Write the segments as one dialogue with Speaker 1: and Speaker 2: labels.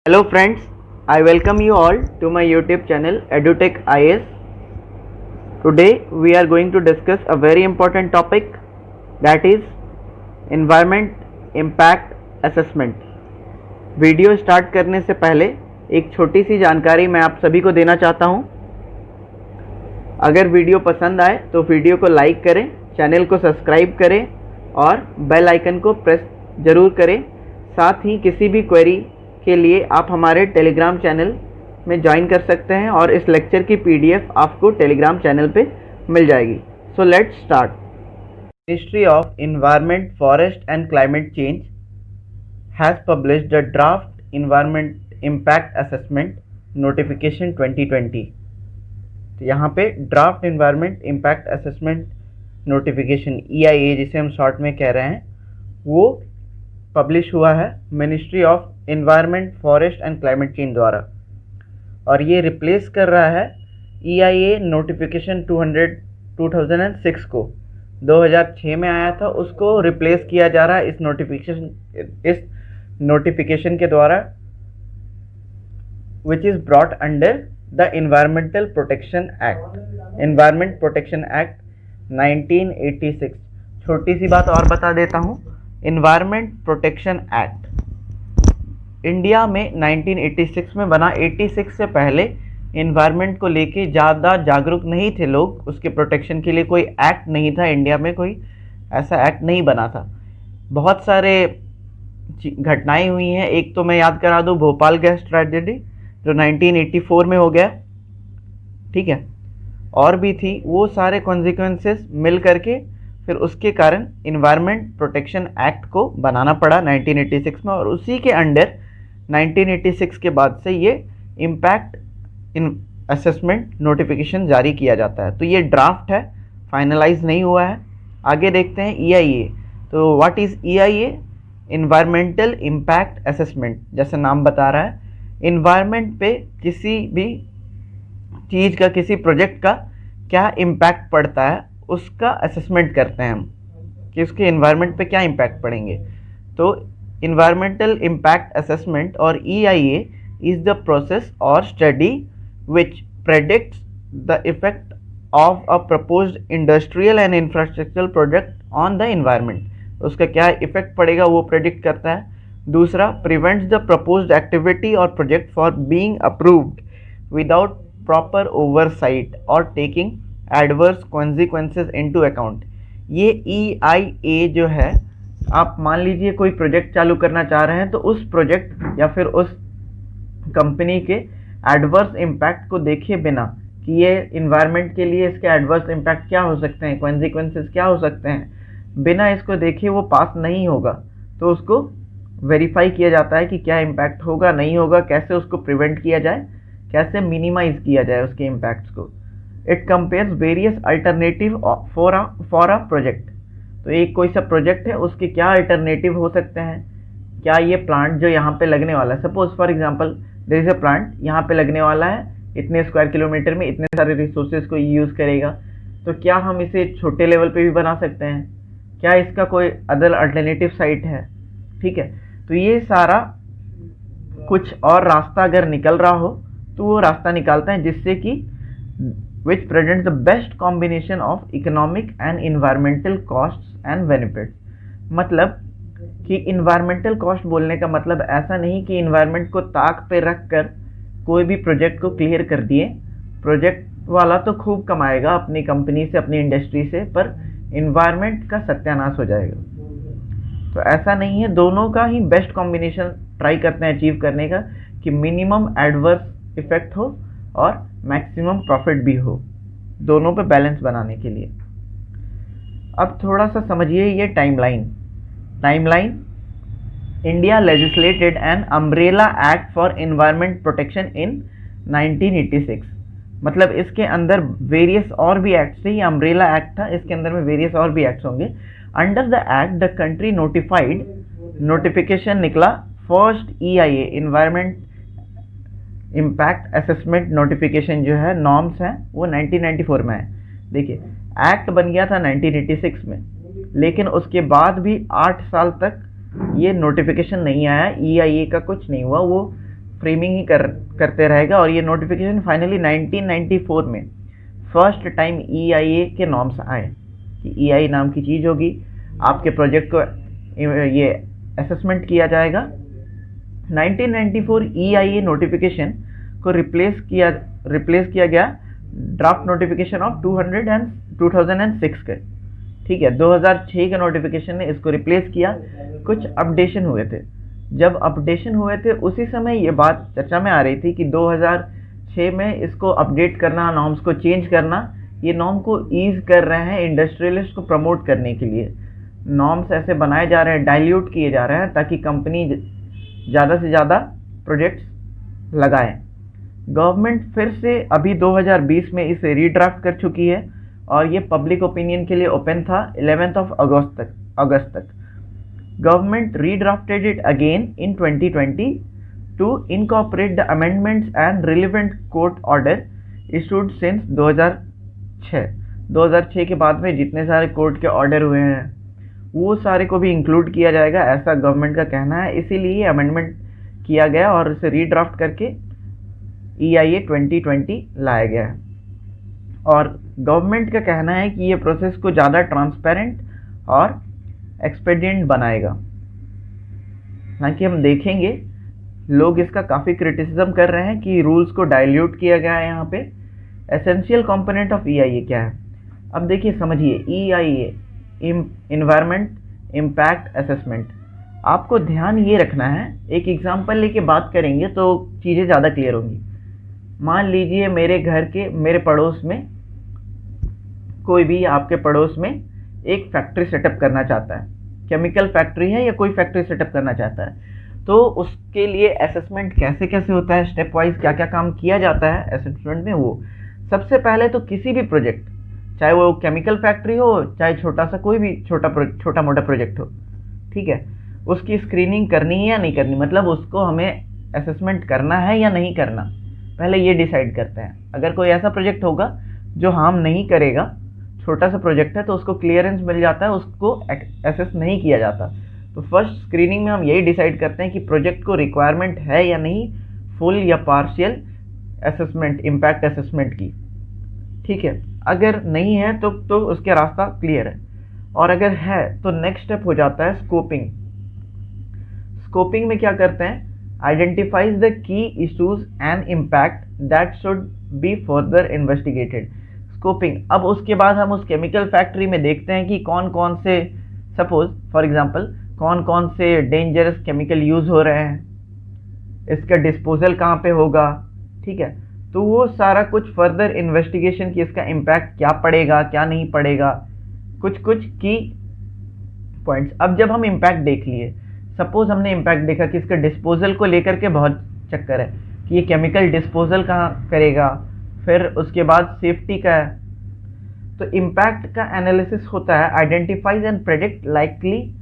Speaker 1: Hello friends, I welcome you all to my YouTube channel EduTech IS. Today we are going to discuss a very important topic, that is Environment Impact Assessment. Video start करने से पहले एक छोटी सी जानकारी मैं आप सभी को देना चाहता हूं। अगर वीडियो पसंद आए तो वीडियो को लाइक करें, चैनल को सब्सक्राइब करें और बेल आइकन को प्रेस ज़रूर करें। साथ ही किसी भी क्वेरी के लिए आप हमारे टेलीग्राम चैनल में ज्वाइन कर सकते हैं और इस लेक्चर की पीडीएफ आपको टेलीग्राम चैनल पे मिल जाएगी। So let's start. Ministry of environment, forest and climate change has published the draft environment impact assessment notification 2020। तो यहाँ पे draft environment impact assessment notification EIA जिसे हम शॉर्ट में कह रहे हैं, वो पब्लिश हुआ है ministry of environment, forest and climate change द्वारा, और ये रिप्लेस कर रहा है EIA नोटिफिकेशन 2006 को। 2006 में आया था, उसको रिप्लेस किया जा रहा है इस नोटिफिकेशन के द्वारा, which is brought under the environmental protection act, environment protection act 1986। छोटी सी बात और बता देता हूँ, एनवायरमेंट प्रोटेक्शन एक्ट इंडिया में 1986 में बना। 86 से पहले एनवायरनमेंट को लेके ज़्यादा जागरूक नहीं थे लोग, उसके प्रोटेक्शन के लिए कोई एक्ट नहीं था इंडिया में, कोई ऐसा एक्ट नहीं बना था। बहुत सारे घटनाएं हुई हैं। एक तो मैं याद करा दूं, भोपाल गैस ट्रेजेडी जो 1984 में हो गया, ठीक है, और भी थी। वो सारे कॉन्सिक्वेंसेस मिल करके फिर उसके कारण एनवायरनमेंट प्रोटेक्शन एक्ट को बनाना पड़ा 1986 में, और उसी के अंडर 1986 के बाद से ये इम्पैक्ट इन असेसमेंट नोटिफिकेशन जारी किया जाता है। तो ये ड्राफ्ट है, फाइनलाइज नहीं हुआ है। आगे देखते हैं EIA। तो what is EIA? Environmental impact assessment, जैसे नाम बता रहा है, इन्वायरमेंट पे किसी भी चीज़ का, किसी प्रोजेक्ट का क्या इम्पैक्ट पड़ता है उसका असेसमेंट करते हैं हम, कि उसके एनवायरनमेंट पे क्या इम्पैक्ट पड़ेंगे। तो एनवायरमेंटल इम्पैक्ट असेसमेंट और EIA इज़ द प्रोसेस और study which predicts the effect of a proposed industrial and infrastructural project on the environment. उसका क्या इफेक्ट पड़ेगा वो प्रेडिक्ट करता है। दूसरा, प्रिवेंट्स द प्रपोज्ड एक्टिविटी और project for being approved without proper oversight और taking adverse consequences into account. ये EIA जो है, आप मान लीजिए कोई प्रोजेक्ट चालू करना चाह रहे हैं, तो उस प्रोजेक्ट या फिर उस कंपनी के एडवर्स इम्पैक्ट को देखे बिना कि ये इन्वायरमेंट के लिए इसके एडवर्स इम्पैक्ट क्या हो सकते हैं, कॉन्सिक्वेंसेस क्या हो सकते हैं, बिना इसको देखे वो पास नहीं होगा। तो उसको वेरीफाई किया जाता है कि क्या इम्पैक्ट होगा, नहीं होगा, कैसे उसको प्रिवेंट किया जाए, कैसे मिनिमाइज किया जाए उसके इम्पैक्ट्स को। It compares various alternative for a project. तो एक कोई सा प्रोजेक्ट है, उसके क्या अल्टरनेटिव हो सकते हैं। क्या ये प्लांट जो यहाँ पे लगने वाला है, suppose for example there is a plant यहाँ पे लगने वाला है, इतने स्क्वायर किलोमीटर में इतने सारे रिसोर्सेज को यूज़ करेगा, तो क्या हम इसे छोटे लेवल पे भी बना सकते हैं, क्या इसका कोई अदर अल्टरनेटिव साइट है, ठीक है। तो ये सारा कुछ और रास्ता अगर निकल रहा हो तो वो रास्ता निकालते हैं जिससे कि which presents the best combination of economic and environmental costs and benefits। मतलब कि environmental cost बोलने का मतलब ऐसा नहीं कि environment को ताक पे रख कर कोई भी प्रोजेक्ट को क्लियर कर दिए। प्रोजेक्ट वाला तो खूब कमाएगा अपनी कंपनी से, अपनी इंडस्ट्री से, पर environment का सत्यानाश हो जाएगा। तो ऐसा नहीं है, दोनों का ही बेस्ट कॉम्बिनेशन ट्राई करते हैं अचीव करने का, कि मिनिमम एडवर्स इफेक्ट हो और मैक्सिमम प्रॉफिट भी हो, दोनों पे बैलेंस बनाने के लिए। अब थोड़ा सा समझिए ये timeline. India legislated an umbrella act for environment protection in 1986। मतलब इसके अंदर वेरियस और भी एक्ट्स थे, ये अम्ब्रेला एक्ट था, इसके अंदर में वेरियस और भी एक्ट्स होंगे। Under the act the country notified, notification निकला first EIA environment impact assessment notification जो है, नॉर्म्स हैं, वो 1994 में है। देखिए, एक्ट बन गया था 1986 में, लेकिन उसके बाद भी 8 साल तक ये नोटिफिकेशन नहीं आया, EIA का कुछ नहीं हुआ। वो फ्रेमिंग ही करते रहेगा। और ये नोटिफिकेशन फाइनली 1994 में फर्स्ट टाइम EIA के नॉर्म्स आए कि EIA नाम की चीज़ होगी, आपके प्रोजेक्ट को ये असेसमेंट किया जाएगा। 1994 EIA नोटिफिकेशन को रिप्लेस किया गया ड्राफ्ट नोटिफिकेशन ऑफ 2006 के, ठीक है। 2006 के नोटिफिकेशन ने इसको रिप्लेस किया। कुछ अपडेशन हुए थे, जब अपडेशन हुए थे उसी समय ये बात चर्चा में आ रही थी कि 2006 में इसको अपडेट करना, नॉर्म्स को चेंज करना, ये नॉर्म को ईज कर रहे हैं इंडस्ट्रियलिस्ट को प्रमोट करने के लिए। नॉर्म्स ऐसे बनाए जा रहे हैं, डाइल्यूट किए जा रहे हैं ताकि कंपनी ज़्यादा से ज़्यादा प्रोजेक्ट्स लगाएं। गवर्नमेंट फिर से अभी 2020 में इसे रीड्राफ्ट कर चुकी है और ये पब्लिक ओपिनियन के लिए ओपन था 11 अगस्त तक। Government redrafted it again in 2020 to incorporate the amendments and relevant court order issued since 2006 के बाद में जितने सारे कोर्ट के ऑर्डर हुए हैं वो सारे को भी इंक्लूड किया जाएगा, ऐसा गवर्नमेंट का कहना है। इसीलिए अमेंडमेंट किया गया और इसे रीड्राफ्ट करके EIA 2020 लाया गया है। और गवर्नमेंट का कहना है कि ये प्रोसेस को ज़्यादा ट्रांसपेरेंट और एक्सपेडिएंट बनाएगा। हालांकि हम देखेंगे लोग इसका काफ़ी क्रिटिसिज्म कर रहे हैं कि रूल्स को डाइल्यूट किया गया है यहाँ पे। एसेंशियल कंपोनेंट ऑफ EIA क्या है? अब देखिए, समझिए, EIA इन्वायरमेंट इम्पैक्ट असेसमेंट। आपको ध्यान ये रखना है, एक एग्जांपल लेके बात करेंगे तो चीज़ें ज़्यादा क्लियर होंगी। मान लीजिए मेरे पड़ोस में कोई भी आपके पड़ोस में एक फैक्ट्री सेटअप करना चाहता है, केमिकल फैक्ट्री है या कोई फैक्ट्री सेटअप करना चाहता है, तो उसके लिए असेसमेंट कैसे कैसे होता है, स्टेप वाइज क्या क्या काम किया जाता है असेसमेंट में। वो सबसे पहले तो किसी भी प्रोजेक्ट, चाहे वो केमिकल फैक्ट्री हो, चाहे छोटा सा कोई भी छोटा मोटा प्रोजेक्ट हो, ठीक है, उसकी स्क्रीनिंग करनी है या नहीं करनी, मतलब उसको हमें असेसमेंट करना है या नहीं करना, पहले ये डिसाइड करते हैं। अगर कोई ऐसा प्रोजेक्ट होगा जो हार्म नहीं करेगा, छोटा सा प्रोजेक्ट है, तो उसको क्लियरेंस मिल जाता है, उसको असेस नहीं किया जाता। तो फर्स्ट स्क्रीनिंग में हम यही डिसाइड करते हैं कि प्रोजेक्ट को रिक्वायरमेंट है या नहीं फुल या पार्शियल असेसमेंट, इम्पैक्ट असेसमेंट की, ठीक है। अगर नहीं है तो उसके रास्ता क्लियर है, और अगर है तो नेक्स्ट स्टेप हो जाता है स्कोपिंग। स्कोपिंग में क्या करते हैं? Identifies the key issues and impact that should be further investigated. Scoping, अब उसके बाद हम उस केमिकल फैक्ट्री में देखते हैं कि कौन कौन से, सपोज फॉर एग्जांपल, कौन कौन से डेंजरस केमिकल यूज हो रहे हैं, इसका डिस्पोजल कहाँ पे होगा, ठीक है। तो वो सारा कुछ फर्दर इन्वेस्टिगेशन की इसका इम्पैक्ट क्या पड़ेगा क्या नहीं पड़ेगा, कुछ की पॉइंट्स। अब जब हम इम्पैक्ट देख लिए, सपोज हमने इम्पैक्ट देखा कि इसका डिस्पोजल को लेकर के बहुत चक्कर है कि ये केमिकल डिस्पोजल कहाँ करेगा, फिर उसके बाद सेफ्टी का है, तो इम्पैक्ट का एनालिसिस होता है, identifies and predict likely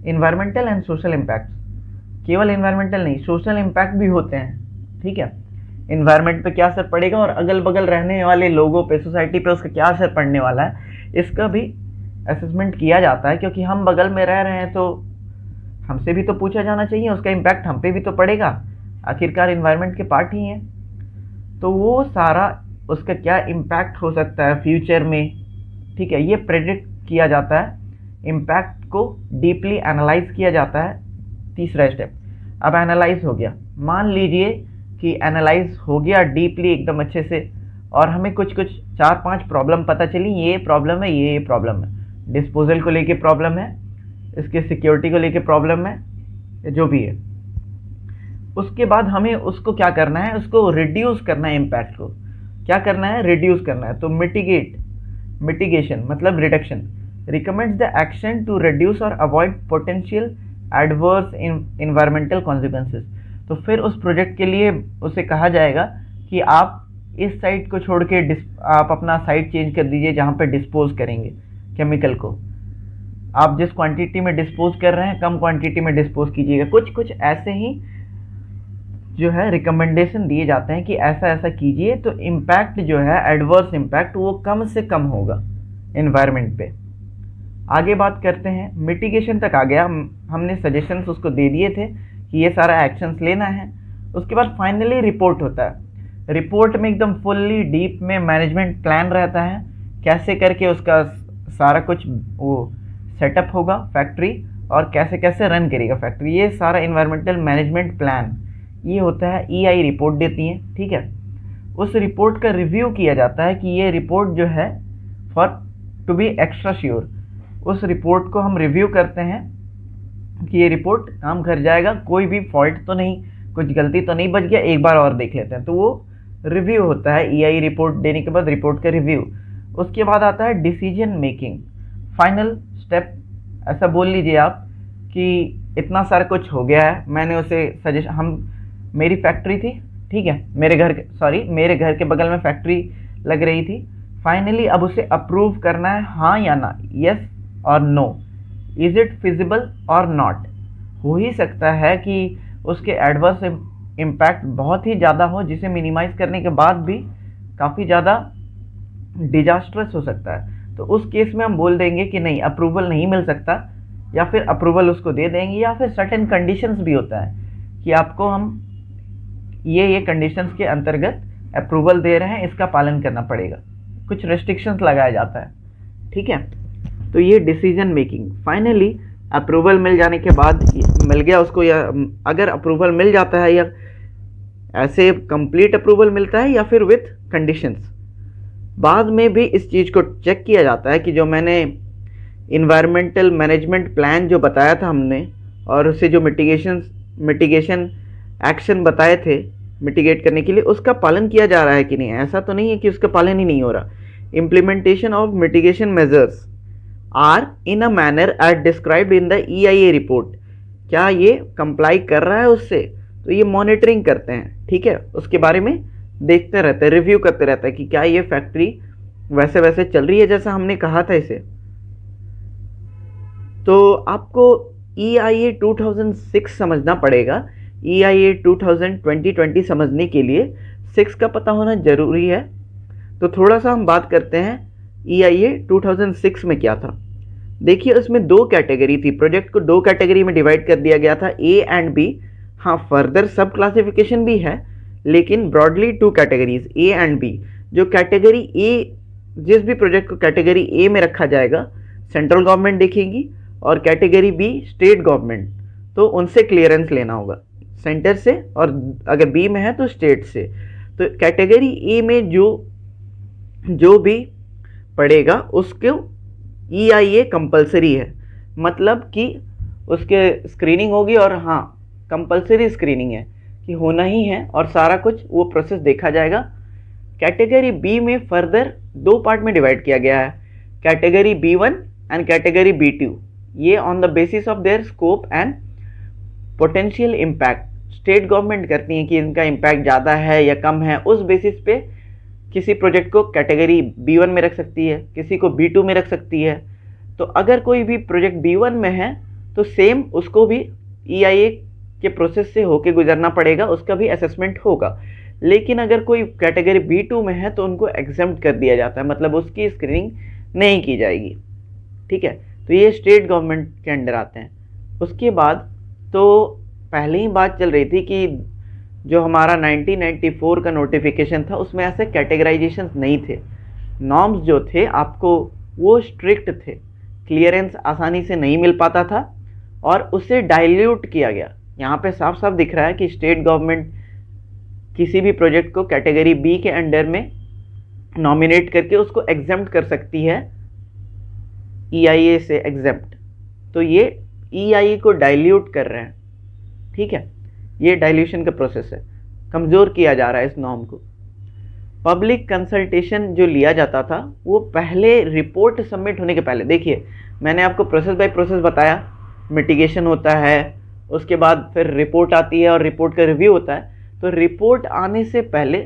Speaker 1: environmental and social impact. केवल इन्वायरमेंटल नहीं, सोशल इम्पैक्ट भी होते हैं, ठीक है। इन्वायरमेंट पे क्या असर पड़ेगा और अगल बगल रहने वाले लोगों पे, सोसाइटी पे उसका क्या असर पड़ने वाला है, इसका भी असेसमेंट किया जाता है। क्योंकि हम बगल में रह रहे हैं तो हमसे भी तो पूछा जाना चाहिए, उसका इम्पैक्ट हम पे भी तो पड़ेगा, आखिरकार इन्वायरमेंट के पार्ट ही हैं। तो वो सारा उसका क्या इम्पैक्ट हो सकता है फ्यूचर में, ठीक है, ये प्रेडिक्ट किया जाता है। इम्पैक्ट को डीपली एनालाइज किया जाता है, तीसरा स्टेप। अब एनालाइज हो गया, मान लीजिए कि एनालाइज हो गया डीपली एकदम अच्छे से, और हमें कुछ 4-5 प्रॉब्लम पता चली, ये प्रॉब्लम है, ये प्रॉब्लम है, डिस्पोजल को लेके प्रॉब्लम है, इसके सिक्योरिटी को लेके प्रॉब्लम है, जो भी है। उसके बाद हमें उसको क्या करना है, उसको रिड्यूस करना है, इम्पैक्ट को क्या करना है, रिड्यूस करना है। तो मिटिगेशन मतलब reduction, recommends the action to reduce और avoid potential adverse environmental consequences. तो फिर उस प्रोजेक्ट के लिए उसे कहा जाएगा कि आप इस साइट को छोड़ के आप अपना साइट चेंज कर दीजिए जहाँ पे डिस्पोज करेंगे केमिकल को। आप जिस क्वांटिटी में डिस्पोज कर रहे हैं कम क्वांटिटी में डिस्पोज कीजिएगा। कुछ ऐसे ही जो है रिकमेंडेशन दिए जाते हैं कि ऐसा ऐसा कीजिए, तो इम्पैक्ट जो है एडवर्स इम्पैक्ट वो कम से कम होगा एनवायरनमेंट पे। आगे बात करते हैं, मिटिगेशन तक आ गया, हमने सजेशंस उसको दे दिए थे कि ये सारा एक्शंस लेना है। उसके बाद फाइनली रिपोर्ट होता है। रिपोर्ट में एकदम फुल्ली डीप में मैनेजमेंट प्लान रहता है, कैसे करके उसका सारा कुछ वो सेटअप होगा फैक्ट्री, और कैसे कैसे रन करेगा फैक्ट्री, ये सारा इन्वायरमेंटल मैनेजमेंट प्लान ये होता है। ईआई रिपोर्ट देती है, ठीक है। उस रिपोर्ट का रिव्यू किया जाता है कि ये रिपोर्ट जो है for to be extra sure, उस रिपोर्ट को हम रिव्यू करते हैं कि ये रिपोर्ट काम कर जाएगा, कोई भी फॉल्ट तो नहीं, कुछ गलती तो नहीं बच गया, एक बार और देख लेते हैं। तो वो रिव्यू होता है ईआई रिपोर्ट देने के बाद, रिपोर्ट का रिव्यू। उसके बाद आता है डिसीजन मेकिंग, फाइनल स्टेप। ऐसा बोल लीजिए आप कि इतना सारा कुछ हो गया है, मैंने उसे मेरी फैक्ट्री थी, ठीक है, मेरे घर के बगल में फैक्ट्री लग रही थी। फाइनली अब उसे अप्रूव करना है, हाँ या ना, यस और नो, इज इट फिजिबल और नॉट। हो ही सकता है कि उसके एडवर्स इम्पैक्ट बहुत ही ज़्यादा हो, जिसे मिनिमाइज करने के बाद भी काफ़ी ज़्यादा डिजास्ट्रस हो सकता है। तो उस केस में हम बोल देंगे कि नहीं, अप्रूवल नहीं मिल सकता, या फिर अप्रूवल उसको दे देंगे, या फिर सर्टेन कंडीशंस भी होता है कि आपको हम ये कंडीशंस के अंतर्गत अप्रूवल दे रहे हैं, इसका पालन करना पड़ेगा, कुछ रेस्ट्रिक्शंस लगाया जाता है, ठीक है। तो ये डिसीजन मेकिंग। फाइनली अप्रूवल मिल जाने के बाद, मिल गया उसको, या अगर अप्रूवल मिल जाता है, या ऐसे कंप्लीट अप्रूवल मिलता है या फिर विथ कंडीशंस, बाद में भी इस चीज़ को चेक किया जाता है कि जो मैंने इन्वायरमेंटल मैनेजमेंट प्लान जो बताया था हमने, और उसे जो मिटिगेशन एक्शन बताए थे मिटिगेट करने के लिए, उसका पालन किया जा रहा है कि नहीं। ऐसा तो नहीं है कि उसका पालन ही नहीं हो रहा। Implementation of mitigation measures are in a manner as described in the EIA report, क्या ये कंप्लाई कर रहा है उससे, तो ये मॉनिटरिंग करते हैं, ठीक है, उसके बारे में देखते रहते हैं, रिव्यू करते रहते हैं कि क्या ये फैक्ट्री वैसे वैसे चल रही है जैसा हमने कहा था इसे। तो आपको EIA 2006 समझना पड़ेगा। EIA 2020 समझने के लिए 6 का पता होना जरूरी है। तो थोड़ा सा हम बात करते हैं EIA 2006 में क्या था। देखिए, उसमें 2 कैटेगरी थी, प्रोजेक्ट को 2 कैटेगरी में डिवाइड कर दिया गया था, A एंड B। हाँ, फर्दर सब क्लासिफिकेशन भी है, लेकिन broadly 2 categories, A and B। जो कैटेगरी A, जिस भी प्रोजेक्ट को कैटेगरी A में रखा जाएगा, सेंट्रल गवर्नमेंट देखेगी, और कैटेगरी B स्टेट गवर्नमेंट, तो उनसे क्लियरेंस लेना होगा सेंटर से, और अगर B में है तो स्टेट से। तो कैटेगरी A में जो भी पड़ेगा उसको EIA कंपलसरी है, मतलब कि उसके स्क्रीनिंग होगी, और हाँ, कंपलसरी स्क्रीनिंग है कि होना ही है, और सारा कुछ वो प्रोसेस देखा जाएगा। कैटेगरी B में फर्दर 2 पार्ट में डिवाइड किया गया है, category B1 and category B2। ये on the basis of their scope and potential impact, state government करती है कि इनका इम्पैक्ट ज़्यादा है या कम है, उस बेसिस पे किसी प्रोजेक्ट को कैटेगरी B1 में रख सकती है, किसी को B2 में रख सकती है। तो अगर कोई भी प्रोजेक्ट B1 में है तो सेम उसको भी EIA के प्रोसेस से होके गुजरना पड़ेगा, उसका भी असेसमेंट होगा। लेकिन अगर कोई कैटेगरी B2 में है तो उनको एग्जम्प्ट कर दिया जाता है, मतलब उसकी स्क्रीनिंग नहीं की जाएगी, ठीक है। तो ये स्टेट गवर्नमेंट के अंडर आते हैं। उसके बाद तो पहले ही बात चल रही थी कि जो हमारा 1994 का नोटिफिकेशन था उसमें ऐसे कैटेगराइजेशन नहीं थे, नॉर्म्स जो थे आपको वो स्ट्रिक्ट थे, क्लियरेंस आसानी से नहीं मिल पाता था, और उसे डाइल्यूट किया गया। यहाँ पे साफ साफ दिख रहा है कि स्टेट गवर्नमेंट किसी भी प्रोजेक्ट को कैटेगरी B के अंडर में नॉमिनेट करके उसको एग्जम्प्ट कर सकती है, EIA से एग्जम्प्ट। तो ये EIA को डाइल्यूट कर रहे हैं, ठीक है, ये डाइल्यूशन का प्रोसेस है, कमज़ोर किया जा रहा है इस नॉर्म को। पब्लिक कंसल्टेशन जो लिया जाता था वो पहले रिपोर्ट सबमिट होने के पहले, देखिए मैंने आपको प्रोसेस बाय प्रोसेस बताया, मिटिगेशन होता है, उसके बाद फिर रिपोर्ट आती है और रिपोर्ट का रिव्यू होता है। तो रिपोर्ट आने से पहले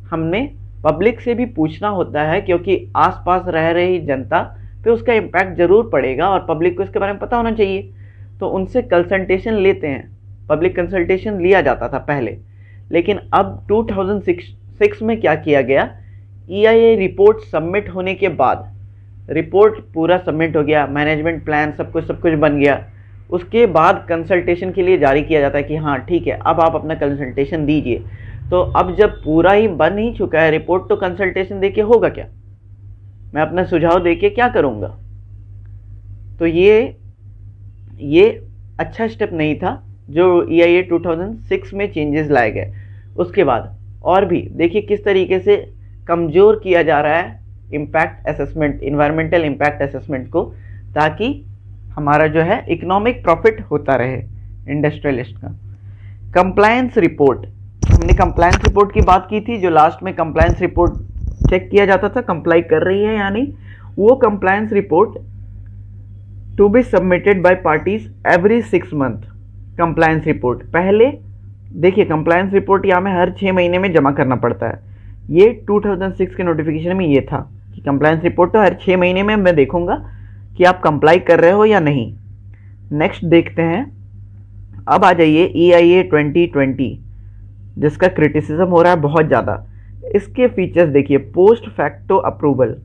Speaker 1: हमने पब्लिक से भी पूछना होता है, क्योंकि आसपास रह रही जनता पे उसका इम्पैक्ट ज़रूर पड़ेगा और पब्लिक को इसके बारे में पता होना चाहिए। तो उनसे कंसल्टेशन लेते हैं, पब्लिक कंसल्टेशन लिया जाता था पहले। लेकिन अब 2006 में क्या किया गया, EIA रिपोर्ट सबमिट होने के बाद, रिपोर्ट पूरा सबमिट हो गया, मैनेजमेंट प्लान सब कुछ बन गया, उसके बाद कंसल्टेशन के लिए जारी किया जाता है कि हाँ ठीक है, अब आप अपना कंसल्टेशन दीजिए। तो अब जब पूरा ही बन ही चुका है रिपोर्ट, तो कंसल्टेशन देके होगा क्या, मैं अपना सुझाव देके क्या करूँगा। तो ये अच्छा स्टेप नहीं था जो EIA 2006 में चेंजेस लाए गए। उसके बाद और भी देखिए किस तरीके से कमज़ोर किया जा रहा है impact assessment, environmental impact assessment को, ताकि हमारा जो है इकोनॉमिक प्रॉफिट होता रहे इंडस्ट्रियलिस्ट का। कंप्लायंस रिपोर्ट, हमने कंप्लायंस रिपोर्ट की बात की थी, जो लास्ट में कंप्लायंस रिपोर्ट चेक किया जाता था कंप्लाई कर रही है या नहीं। वो compliance report to be submitted by parties every 6 month. Compliance report पहले देखिए, कंप्लायंस रिपोर्ट यहाँ में हर 6 महीने में जमा करना पड़ता है। ये 2006 के नोटिफिकेशन में ये था कि कंप्लायंस रिपोर्ट तो हर 6 महीने में मैं देखूंगा कि आप कंप्लाई कर रहे हो या नहीं। नेक्स्ट देखते हैं, अब आ जाइए EIA 2020 जिसका क्रिटिसिज्म हो रहा है बहुत ज़्यादा। इसके फीचर्स देखिए, post facto approval.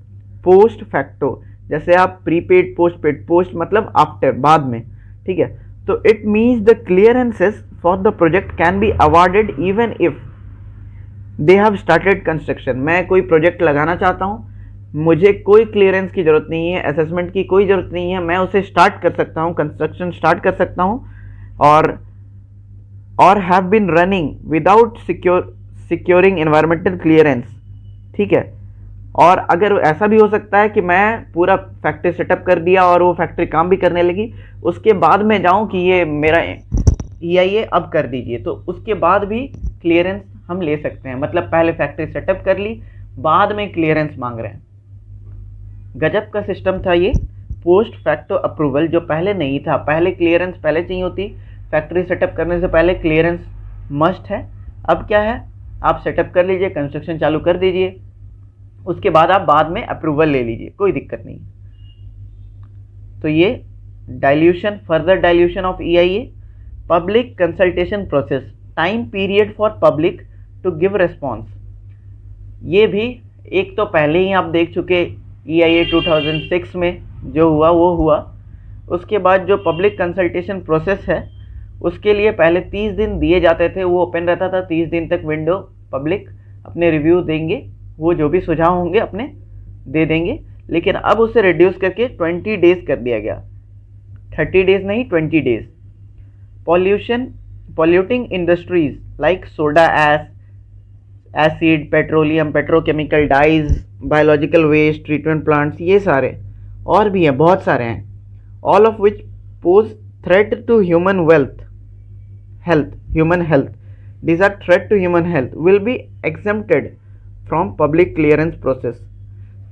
Speaker 1: Post facto जैसे आप प्रीपेड, पोस्ट पेड, पोस्ट मतलब आफ्टर, बाद में, ठीक है। तो it means the clearances for the project can be awarded even if they have started construction. मैं कोई प्रोजेक्ट लगाना चाहता हूँ, मुझे कोई क्लियरेंस की ज़रूरत नहीं है, असेसमेंट की कोई ज़रूरत नहीं है, मैं उसे स्टार्ट कर सकता हूँ, कंस्ट्रक्शन स्टार्ट कर सकता हूँ, और have been running without securing environmental clearance, ठीक है। और अगर ऐसा भी हो सकता है कि मैं पूरा फैक्ट्री सेटअप कर दिया और वो फैक्ट्री काम भी करने लगी, उसके बाद मैं जाऊं कि ये मेरा EIA अब कर दीजिए, तो उसके बाद भी क्लियरेंस हम ले सकते हैं। मतलब पहले फैक्ट्री सेटअप कर ली, बाद में क्लियरेंस मांग रहे हैं। गजब का सिस्टम था ये पोस्ट फैक्टो अप्रूवल, जो पहले नहीं था। पहले क्लियरेंस पहले चाहिए होती, फैक्ट्री सेटअप करने से पहले क्लियरेंस मस्ट है। अब क्या है, आप सेटअप कर लीजिए, कंस्ट्रक्शन चालू कर दीजिए, उसके बाद आप बाद में अप्रूवल ले लीजिए, कोई दिक्कत नहीं। तो ये dilution, further dilution of EIA। Public consultation process, time period for public to give response. ये भी एक तो पहले ही आप देख चुके, EIA 2006 में जो हुआ वो हुआ। उसके बाद जो पब्लिक कंसल्टेशन प्रोसेस है, उसके लिए पहले 30 दिन दिए जाते थे, वो ओपन रहता था 30 दिन तक विंडो, पब्लिक अपने रिव्यू देंगे, वो जो भी सुझाव होंगे अपने दे देंगे। लेकिन अब उसे रिड्यूस करके 20 डेज कर दिया गया, 30 डेज नहीं 20 days. Polluting industries like soda ash, acid, petroleum, petrochemical dyes, biological waste, treatment plants, ये सारे और भी हैं, बहुत सारे हैं। All of which pose threat to human health, these are threat to human health will be exempted from public clearance process।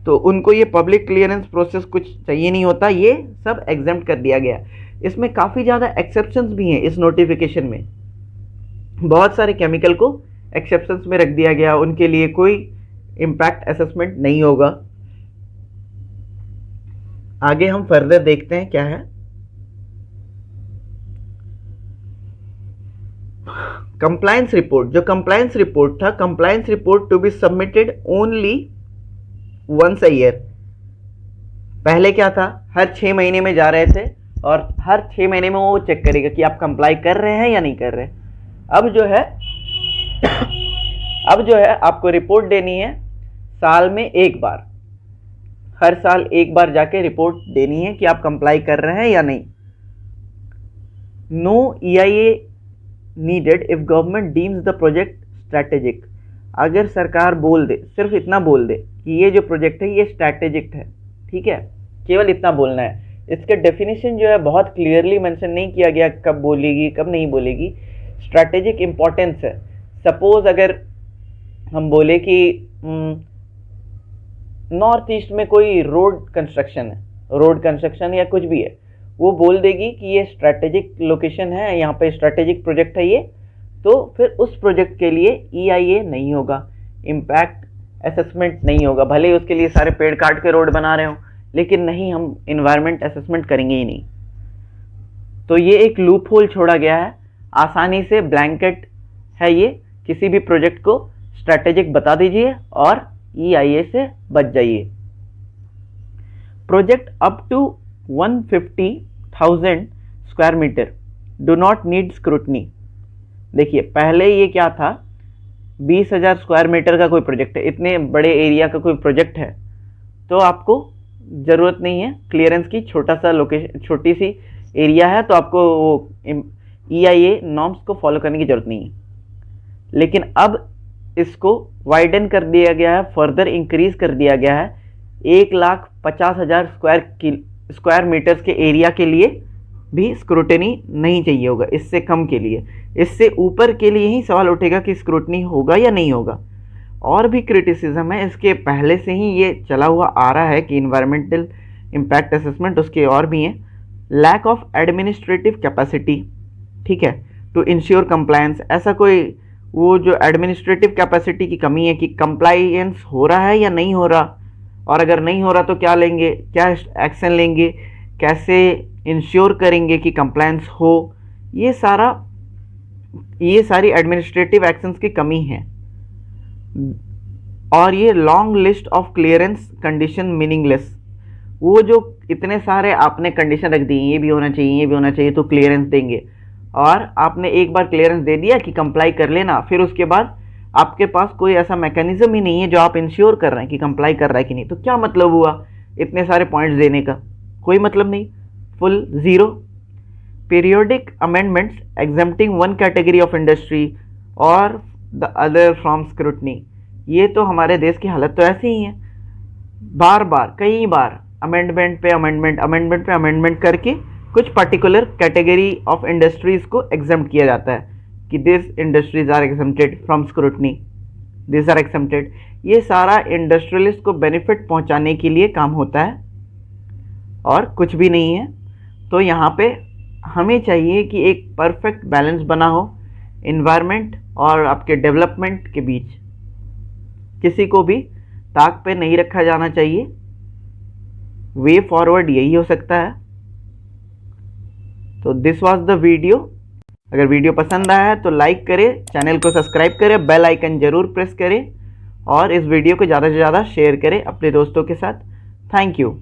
Speaker 1: तो उनको ये पब्लिक क्लियरेंस प्रोसेस कुछ चाहिए नहीं होता, ये सब एग्जेम्प्ट कर दिया गया। इसमें काफ़ी ज़्यादा एक्सेप्शंस भी हैं इस नोटिफिकेशन में, बहुत सारे केमिकल को एक्सेप्शंस में रख दिया गया, उनके लिए कोई इम्पैक्ट असेसमेंट नहीं होगा। आगे हम फर्दर देखते हैं क्या है। कंप्लायंस रिपोर्ट, जो कंप्लायंस रिपोर्ट था, compliance report to be submitted only once a year. पहले क्या था, हर 6 महीने में जा रहे थे और हर 6 महीने में वो चेक करेगा कि आप कंप्लाई कर रहे हैं या नहीं कर रहे। अब जो है आपको रिपोर्ट देनी है साल में एक बार, हर साल एक बार जाके रिपोर्ट देनी है कि आप कंप्लाई कर रहे हैं या नहीं। No EIA needed if government deems the project strategic. अगर सरकार बोल दे, सिर्फ इतना बोल दे कि ये जो प्रोजेक्ट है ये स्ट्रैटेजिक है, ठीक है, केवल इतना बोलना है। इसके डेफिनेशन जो है बहुत क्लियरली मेंशन नहीं किया गया, कब बोलेगी कब नहीं बोलेगी। स्ट्रैटेजिक इंपॉर्टेंस है। सपोज अगर हम बोले कि नॉर्थ ईस्ट में कोई रोड कंस्ट्रक्शन या कुछ भी है, वो बोल देगी कि ये स्ट्रैटेजिक लोकेशन है, यहाँ पे स्ट्रैटेजिक प्रोजेक्ट है ये, तो फिर उस प्रोजेक्ट के लिए EIA नहीं होगा, इम्पैक्ट असेसमेंट नहीं होगा। भले ही उसके लिए सारे पेड़ काट के रोड बना रहे हो, लेकिन नहीं, हम इन्वायरमेंट असेसमेंट करेंगे ही नहीं। तो ये एक लूप होल छोड़ा गया है, आसानी से ब्लैंकेट है ये, किसी भी प्रोजेक्ट को स्ट्रैटेजिक बता दीजिए और EIA से बच जाइए। Project up to 150,000 square meter do not need scrutiny. देखिए पहले ये क्या था, 20,000 स्क्वायर मीटर का कोई प्रोजेक्ट है, इतने बड़े एरिया का कोई प्रोजेक्ट है, तो आपको ज़रूरत नहीं है क्लियरेंस की। छोटा सा लोकेशन, छोटी सी एरिया है, तो आपको वो EIA नॉर्म्स को फॉलो करने की ज़रूरत नहीं है। लेकिन अब इसको वाइडन कर दिया गया है, फर्दर इंक्रीज कर दिया गया है 1,50,000 स्क्वायर मीटर्स के एरिया के लिए भी स्क्रूटनी नहीं चाहिए होगा, इससे कम के लिए। इससे ऊपर के लिए ही सवाल उठेगा कि स्क्रूटनी होगा या नहीं होगा। और भी क्रिटिसिज्म है, इसके पहले से ही ये चला हुआ आ रहा है कि इन्वायरमेंटल इम्पैक्ट असेसमेंट उसके और भी हैं। लैक ऑफ एडमिनिस्ट्रेटिव कैपेसिटी, ठीक है, टू इंश्योर कंप्लायंस। ऐसा कोई वो जो एडमिनिस्ट्रेटिव कैपेसिटी की कमी है कि कंप्लायंस हो रहा है या नहीं हो रहा, और अगर नहीं हो रहा तो क्या लेंगे, क्या एक्शन लेंगे, कैसे इंश्योर करेंगे कि कंप्लायंस हो। ये सारी एडमिनिस्ट्रेटिव एक्शंस की कमी है। और ये long list of clearance condition meaningless. वो जो इतने सारे आपने कंडीशन रख दी, ये भी होना चाहिए, ये भी होना चाहिए, तो क्लियरेंस देंगे, और आपने एक बार क्लियरेंस दे दिया कि कंप्लाई कर लेना, फिर उसके बाद आपके पास कोई ऐसा मैकेनिज्म ही नहीं है जो आप इंश्योर कर रहे हैं कि कंप्लाई कर रहा है कि नहीं, तो क्या मतलब हुआ इतने सारे पॉइंट्स देने का? कोई मतलब नहीं, full zero. Periodic amendments exempting one category of industry और द अदर फ्रॉम स्क्रूटनी। ये तो हमारे देश की हालत तो ऐसी ही है, बार बार कई बार अमेंडमेंट पे अमेंडमेंट करके कुछ पर्टिकुलर कैटेगरी ऑफ इंडस्ट्रीज को एग्जेम्प्ट किया जाता है कि this industries are exempted from scrutiny, this are exempted. ये सारा इंडस्ट्रियलिस्ट को बेनिफिट पहुंचाने के लिए काम होता है और कुछ भी नहीं है। तो यहाँ पे हमें चाहिए कि एक परफेक्ट बैलेंस बना हो इन्वायरमेंट और आपके डेवलपमेंट के बीच। किसी को भी ताक पे नहीं रखा जाना चाहिए। वे फॉरवर्ड यही हो सकता है। तो दिस वाज द वीडियो। अगर वीडियो पसंद आया है तो लाइक करें, चैनल को सब्सक्राइब करें, बेल आइकन जरूर प्रेस करें और इस वीडियो को ज़्यादा से ज़्यादा शेयर करें अपने दोस्तों के साथ। Thank you.